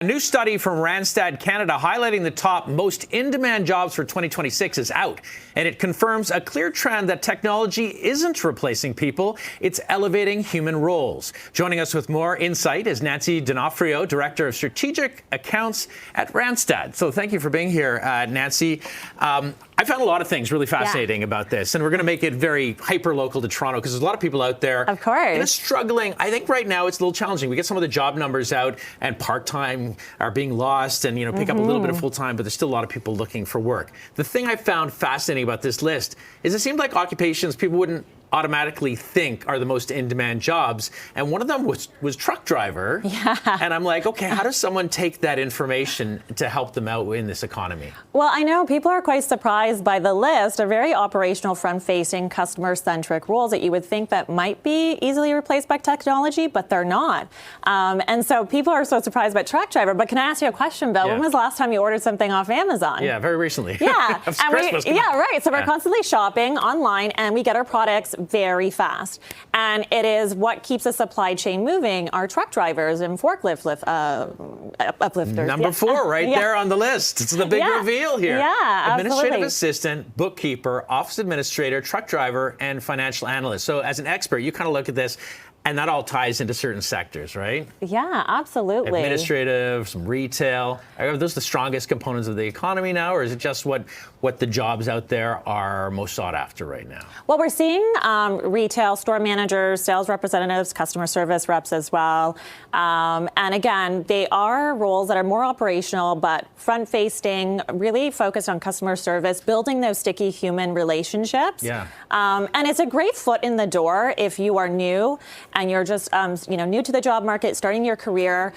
A new study from Randstad Canada highlighting the top most in-demand jobs for 2026 is out, and it confirms a clear trend that technology isn't replacing people, it's elevating human roles. Joining us with more insight is D Onofrio, Director of Strategic Accounts at Randstad. So thank you for being here, Nancy. I found a lot of things really fascinating about this, and we're going to make it very hyper-local to Toronto because there's a lot of people out there of course, struggling. I think right now it's a little challenging. We get some of the job numbers out, and part-time are being lost, and pick up a little bit of full-time, but there's still a lot of people looking for work. The thing I found fascinating about this list is it seemed like occupations people wouldn't automatically think are the most in-demand jobs, and one of them was truck driver. Yeah. And I'm like, okay, how does someone take that information to help them out in this economy? Well, I know people are quite surprised by the list of very operational, front-facing, customer-centric roles that you would think that might be easily replaced by technology, but they're not. And so people are so surprised by truck driver. But can I ask you a question, Bill? Yeah. When was the last time you ordered something off Amazon? Yeah, very recently. Yeah. Right. So we're Yeah. constantly shopping online, and we get our products very fast. And it is what keeps the supply chain moving, our truck drivers and forklift uplifters. Number 4 right there on the list. It's the big reveal here. Yeah, Administrative absolutely. assistant, bookkeeper, office administrator, truck driver, and financial analyst. So as an expert, you kind of look at this, and that all ties into certain sectors, right? Yeah, absolutely. Administrative, some retail. Are those the strongest components of the economy now, or is it just what the jobs out there are most sought after right now? Well, we're seeing retail, store managers, sales representatives, customer service reps as well. And again, they are roles that are more operational, but front-facing, really focused on customer service, building those sticky human relationships. Yeah. And it's a great foot in the door if you are new and you're just new to the job market, starting your career.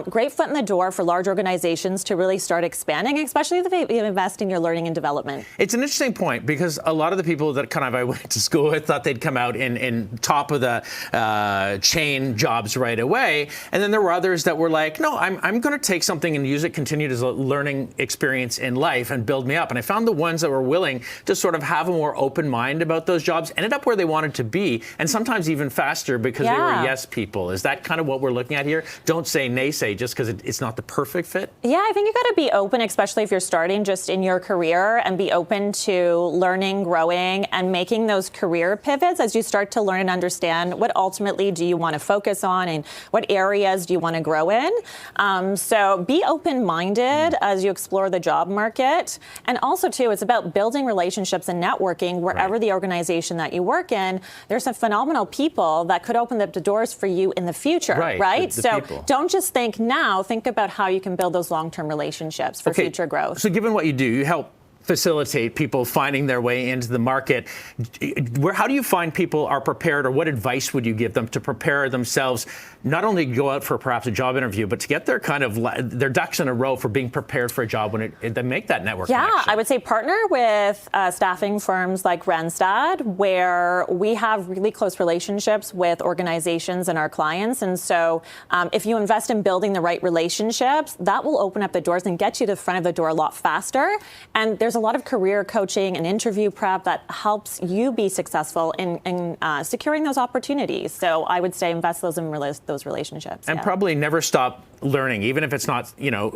Great foot in the door for large organizations to really start expanding, especially if they invest in your learning and development. It's an interesting point because a lot of the people that kind of I went to school with thought they'd come out in top of the chain jobs right away. And then there were others that were like, no, I'm going to take something and use it, continue as a learning experience in life and build me up. And I found the ones that were willing to sort of have a more open mind about those jobs ended up where they wanted to be, and sometimes even faster because they were yes people. Is that kind of what we're looking at here? Don't say naysay just because it's not the perfect fit? Yeah, I think you got to be open, especially if you're starting just in your career, and be open to learning, growing, and making those career pivots as you start to learn and understand what ultimately do you want to focus on and what areas do you want to grow in. So be open-minded as you explore the job market. And also, too, it's about building relationships and networking wherever the organization that you work in. There's some phenomenal people that could open up the doors for you in the future, right? So don't just think now, think about how you can build those long-term relationships for future growth. So given what you do, you help facilitate people finding their way into the market. How do you find people are prepared, or what advice would you give them to prepare themselves, not only to go out for perhaps a job interview, but to get their kind of their ducks in a row for being prepared for a job when they make that network connection? I would say partner with staffing firms like Randstad, where we have really close relationships with organizations and our clients. And so if you invest in building the right relationships, that will open up the doors and get you to the front of the door a lot faster. And there's a lot of career coaching and interview prep that helps you be successful in securing those opportunities. So I would say invest those in those relationships. And probably never stop learning, even if it's not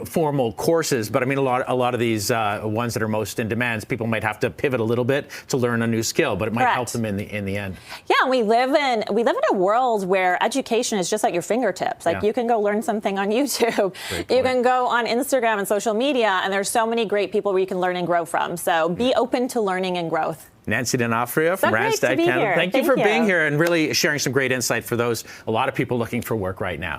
formal courses. But I mean, a lot of these ones that are most in demand, people might have to pivot a little bit to learn a new skill, but it might help them in the end. Yeah, we live in a world where education is just at your fingertips. Like you can go learn something on YouTube, you can go on Instagram and social media, and there's so many great people where you can learn and grow from. So be open to learning and growth. D Onofrio from Randstad Canada. Thank you for being here and really sharing some great insight for a lot of people looking for work right now.